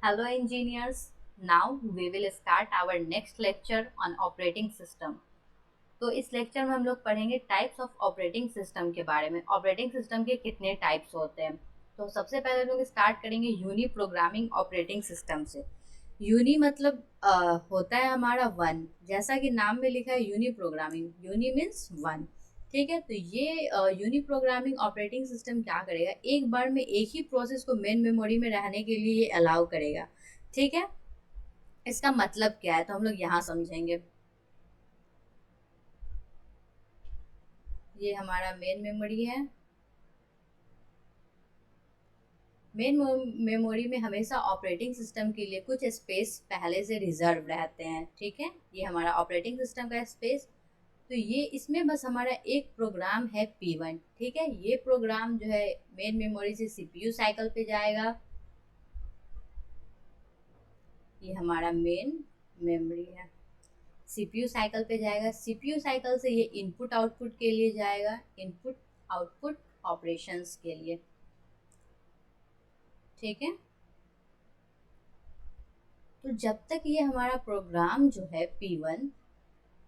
Hello engineers, now we will start our next lecture on operating system. तो इस lecture में हम लोग पढ़ेंगे टाइप्स ऑफ ऑपरेटिंग सिस्टम के बारे में। ऑपरेटिंग सिस्टम के कितने टाइप्स होते हैं। तो सबसे पहले लोग स्टार्ट करेंगे यूनी प्रोग्रामिंग ऑपरेटिंग सिस्टम से। यूनी मतलब होता है हमारा वन, जैसा कि नाम में लिखा है uniprogramming, uni means one. ठीक है, तो ये यूनी प्रोग्रामिंग ऑपरेटिंग सिस्टम क्या करेगा, एक बार में एक ही प्रोसेस को मेन मेमोरी में रहने के लिए ये अलाउ करेगा। ठीक है, इसका मतलब क्या है तो हम लोग यहाँ समझेंगे। ये हमारा मेन मेमोरी है। मेन मेमोरी में हमेशा ऑपरेटिंग सिस्टम के लिए कुछ स्पेस पहले से रिजर्व रहते हैं। ठीक है, ये हमारा ऑपरेटिंग सिस्टम का स्पेस। तो ये इसमें बस हमारा एक प्रोग्राम है P1। ठीक है, ये प्रोग्राम जो है मेन मेमोरी से सीपीयू साइकिल पे जाएगा। ये हमारा मेन मेमोरी है, सीपीयू साइकिल पे जाएगा। सीपीयू साइकिल से ये इनपुट आउटपुट के लिए जाएगा, इनपुट आउटपुट ऑपरेशंस के लिए। ठीक है, तो जब तक ये हमारा प्रोग्राम जो है P1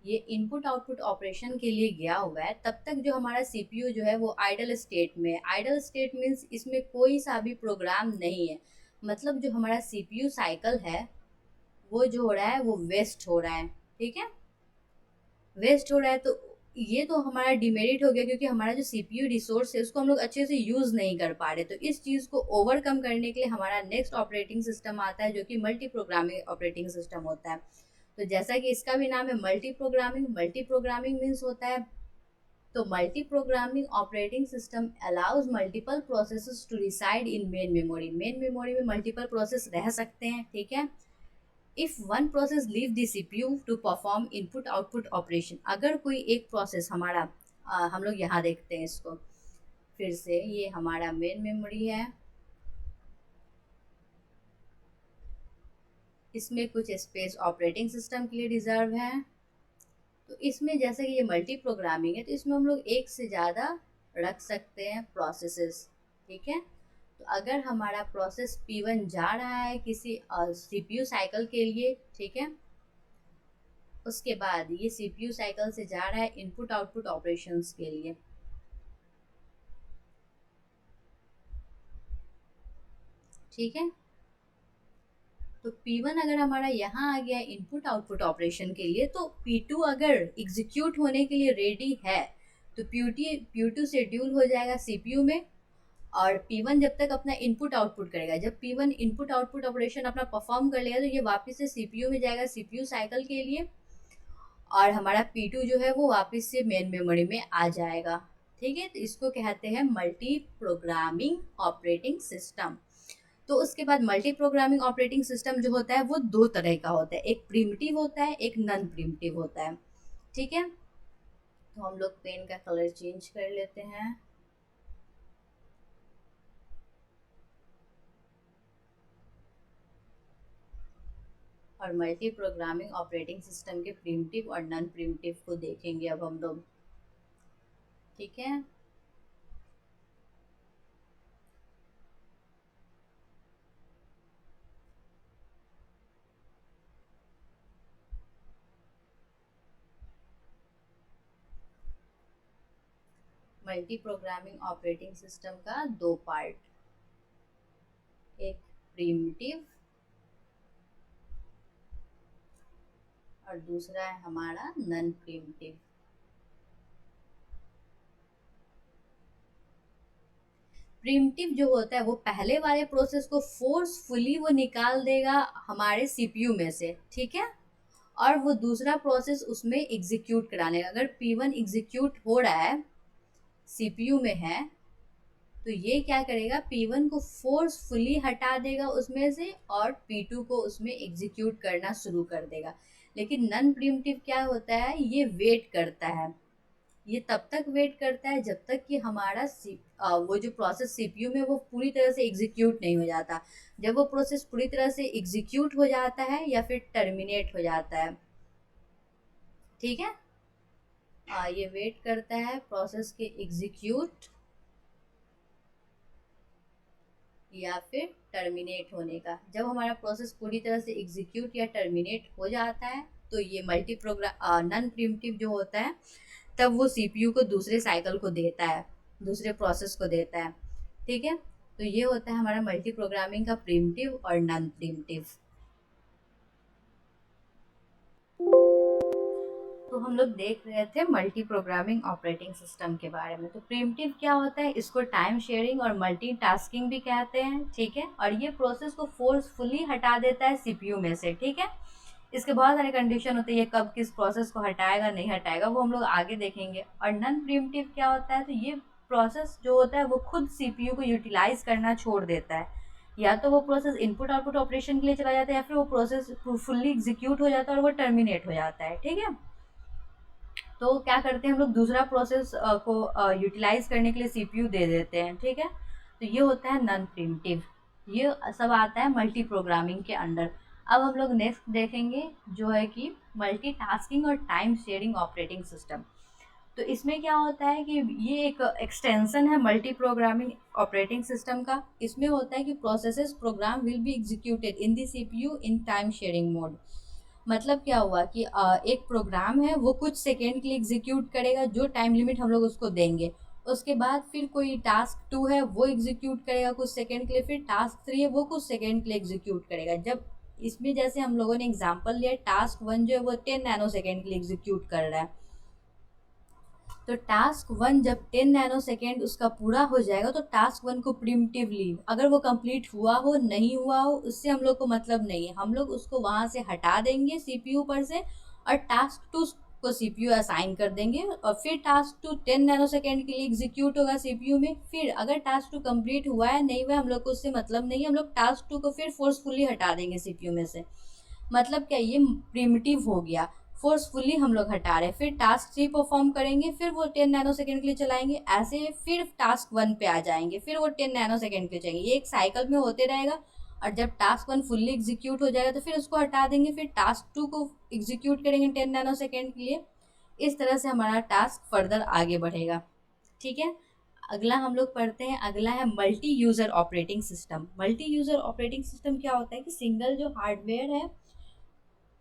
ये इनपुट आउटपुट ऑपरेशन के लिए गया हुआ है, तब तक जो हमारा सीपीयू जो है वो आइडल स्टेट में। आइडल स्टेट मीन्स इसमें कोई सा भी प्रोग्राम नहीं है। मतलब जो हमारा सीपीयू साइकिल है वो जो हो रहा है वो वेस्ट हो रहा है। ठीक है, वेस्ट हो रहा है, तो ये तो हमारा डिमेरिट हो गया, क्योंकि हमारा जो सीपीयू रिसोर्स है उसको हम लोग अच्छे से यूज नहीं कर पा रहे। तो इस चीज को ओवरकम करने के लिए हमारा नेक्स्ट ऑपरेटिंग सिस्टम आता है, जो कि मल्टी प्रोग्रामिंग ऑपरेटिंग सिस्टम होता है। तो जैसा कि इसका भी नाम है मल्टी प्रोग्रामिंग मीन्स होता है। तो multiprogramming operating system allows multiple processes to reside in main memory. Main memory में मल्टीपल प्रोसेस रह सकते हैं। ठीक है, if one process leave the CPU to perform input output operation, अगर कोई एक प्रोसेस हमारा हम लोग यहाँ देखते हैं इसको फिर से। ये हमारा मेन मेमोरी है, इसमें कुछ स्पेस ऑपरेटिंग सिस्टम के लिए रिजर्व है। तो इसमें जैसे कि ये मल्टी प्रोग्रामिंग है, तो इसमें हम लोग एक से ज़्यादा रख सकते हैं प्रोसेसेस। ठीक है, तो अगर हमारा प्रोसेस P1 जा रहा है किसी सीपीयू साइकिल के लिए, ठीक है, उसके बाद ये सीपीयू साइकिल से जा रहा है इनपुट आउटपुट ऑपरेशंस के लिए। ठीक है, तो P1 अगर हमारा यहाँ आ गया इनपुट आउटपुट ऑपरेशन के लिए, तो P2 अगर एग्जीक्यूट होने के लिए रेडी है तो P2 शेड्यूल हो जाएगा सीपीयू में। और P1 जब तक अपना इनपुट आउटपुट करेगा, जब P1 इनपुट आउटपुट ऑपरेशन अपना परफॉर्म कर लेगा, तो ये वापस से सीपीयू में जाएगा सीपीयू साइकिल के लिए। और हमारा P2 जो है वो वापस से मेन मेमोरी में आ जाएगा। ठीक है, तो इसको कहते हैं मल्टी प्रोग्रामिंग ऑपरेटिंग सिस्टम। तो उसके बाद मल्टी प्रोग्रामिंग ऑपरेटिंग सिस्टम जो होता है वो दो तरह का होता है, एक प्रिमिटिव होता है, एक नॉन प्रिमिटिव होता है। ठीक है, तो हम लोग पेन का कलर चेंज कर लेते हैं। और मल्टी प्रोग्रामिंग ऑपरेटिंग सिस्टम के प्रिमिटिव और नॉन प्रिमिटिव को देखेंगे अब हम लोग। ठीक है, मल्टी प्रोग्रामिंग ऑपरेटिंग सिस्टम का दो पार्ट, एक प्रिमिटिव और दूसरा है हमारा नॉन प्रिमिटिव। प्रिमिटिव जो होता है वो पहले वाले प्रोसेस को फोर्सफुली वो निकाल देगा हमारे सीपीयू में से। ठीक है, और वो दूसरा प्रोसेस उसमें एग्जीक्यूट कराने का। अगर P1 एग्जीक्यूट हो रहा है सीपीयू में है, तो ये क्या करेगा, P1 को फोर्सफुली हटा देगा उसमें से और P2 को उसमें एग्जीक्यूट करना शुरू कर देगा। लेकिन नॉन प्रिमिटिव क्या होता है, ये वेट करता है। ये तब तक वेट करता है जब तक कि हमारा वो जो प्रोसेस सीपीयू में वो पूरी तरह से एग्जीक्यूट नहीं हो जाता। जब वो प्रोसेस पूरी तरह से एग्जीक्यूट हो जाता है या फिर टर्मिनेट हो जाता है। ठीक है, ये वेट करता है प्रोसेस के एग्जीक्यूट या फिर टर्मिनेट होने का। जब हमारा प्रोसेस पूरी तरह से एग्जीक्यूट या टर्मिनेट हो जाता है तो ये मल्टी प्रोग्राम नॉन प्रीम्प्टिव जो होता है, तब वो सीपीयू को दूसरे साइकिल को देता है, दूसरे प्रोसेस को देता है। ठीक है, तो ये होता है हमारा मल्टी प्रोग्रामिंग का प्रीम्प्टिव और नॉन प्रीम्प्टिव। तो हम लोग देख रहे थे मल्टी प्रोग्रामिंग ऑपरेटिंग सिस्टम के बारे में। तो प्रीम्प्टिव क्या होता है, इसको टाइम शेयरिंग और मल्टीटास्किंग भी कहते हैं। ठीक है, और ये प्रोसेस को फोर्सफुली हटा देता है सीपीयू में से। ठीक है, इसके बहुत सारे कंडीशन होते हैं, ये कब किस प्रोसेस को हटाएगा नहीं हटाएगा वो हम लोग आगे देखेंगे। और नॉन प्रीम्प्टिव क्या होता है, तो ये प्रोसेस जो होता है वो खुद सीपीयू को यूटिलाइज करना छोड़ देता है। या तो वो प्रोसेस इनपुट आउटपुट ऑपरेशन के लिए चला जाता है, या फिर वो प्रोसेस फुल्ली एग्जीक्यूट हो जाता है और वो टर्मिनेट हो जाता है। ठीक है, तो क्या करते हैं हम लोग, दूसरा प्रोसेस को यूटिलाइज करने के लिए सीपीयू दे देते हैं। ठीक है, तो ये होता है नॉन प्रीम्प्टिव। ये सब आता है मल्टी प्रोग्रामिंग के अंडर। अब हम लोग नेक्स्ट देखेंगे जो है कि मल्टीटास्किंग और टाइम शेयरिंग ऑपरेटिंग सिस्टम। तो इसमें क्या होता है कि ये एक एक्सटेंशन है मल्टी प्रोग्रामिंग ऑपरेटिंग सिस्टम का। इसमें होता है कि processes program will be executed in the CPU in time sharing mode. मतलब क्या हुआ कि एक प्रोग्राम है वो कुछ सेकेंड के लिए एग्जीक्यूट करेगा, जो टाइम लिमिट हम लोग उसको देंगे। उसके बाद फिर कोई टास्क 2 है वो एग्जीक्यूट करेगा कुछ सेकेंड के लिए, फिर टास्क 3 है वो कुछ सेकेंड के लिए एग्जीक्यूट करेगा। जब इसमें जैसे हम लोगों ने एग्जांपल लिया, टास्क 1 जो है वो 10 नैनो सेकेंड के लिए एग्जीक्यूट कर रहा है। तो टास्क 1 जब 10 नैनो सेकेंड उसका पूरा हो जाएगा तो टास्क 1 को प्रिमिटिवली, अगर वो कंप्लीट हुआ हो नहीं हुआ हो उससे हम लोग को मतलब नहीं है, हम लोग उसको वहाँ से हटा देंगे सीपीयू पर से, और टास्क 2 को सीपीयू असाइन कर देंगे। और फिर टास्क 2 10 नैनो सेकेंड के लिए एग्जीक्यूट होगा सीपीयू में। फिर अगर टास्क 2 कंप्लीट हुआ है नहीं हुआ है हम लोग को उससे मतलब नहीं है, हम लोग टास्क 2 को फिर फोर्सफुली हटा देंगे सीपीयू में से। मतलब क्या, ये प्रिमिटिव हो गया, फोर्सफुली हम लोग हटा रहे हैं। फिर टास्क 3 परफॉर्म करेंगे, फिर वो 10 नैनो सेकेंड के लिए चलाएंगे, ऐसे फिर टास्क 1 पे आ जाएंगे, फिर वो 10 नैनो सेकेंड के लिए जाएंगे। ये एक साइकिल में होते रहेगा। और जब टास्क 1 फुल्ली एग्जीक्यूट हो जाएगा तो फिर उसको हटा देंगे, फिर टास्क 2 को एग्जीक्यूट करेंगे 10 नैनो सेकेंड के लिए। इस तरह से हमारा टास्क फर्दर आगे बढ़ेगा। ठीक है, अगला हम लोग पढ़ते हैं, अगला है multi user operating system. Multi user operating system क्या होता है कि सिंगल जो हार्डवेयर है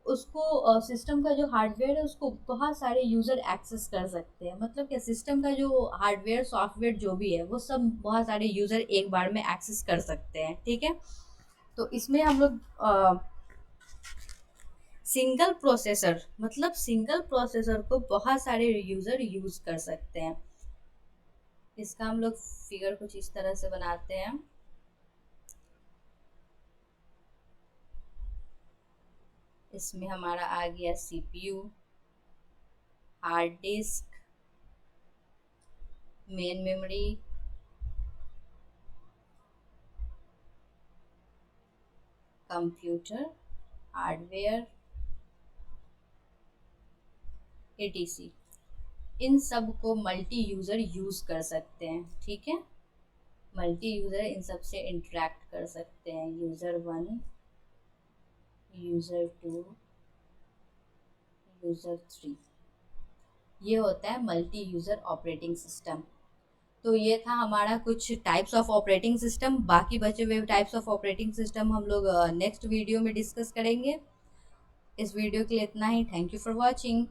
उसको, सिस्टम का जो हार्डवेयर है उसको बहुत सारे यूज़र एक्सेस कर सकते हैं। मतलब क्या, सिस्टम का जो हार्डवेयर सॉफ्टवेयर जो भी है वो सब बहुत सारे यूज़र एक बार में एक्सेस कर सकते हैं। ठीक है, तो इसमें हम लोग सिंगल प्रोसेसर, मतलब सिंगल प्रोसेसर को बहुत सारे यूज़र यूज़ कर सकते हैं। इसका हम लोग फिगर कुछ इस तरह से बनाते हैं। इसमें हमारा आ गया CPU, hard disk, main memory, computer, hardware, etc. इन सब को मल्टी यूज़र यूज़ कर सकते हैं। ठीक है, मल्टी यूज़र इन सब से इंटरेक्ट कर सकते हैं। यूज़र 1, यूज़र 2, यूज़र 3, ये होता है मल्टी यूज़र ऑपरेटिंग सिस्टम। तो ये था हमारा कुछ टाइप्स ऑफ ऑपरेटिंग सिस्टम। बाकी बचे हुए टाइप्स ऑफ ऑपरेटिंग सिस्टम हम लोग नेक्स्ट वीडियो में डिस्कस करेंगे। इस वीडियो के लिए इतना ही। Thank you for watching.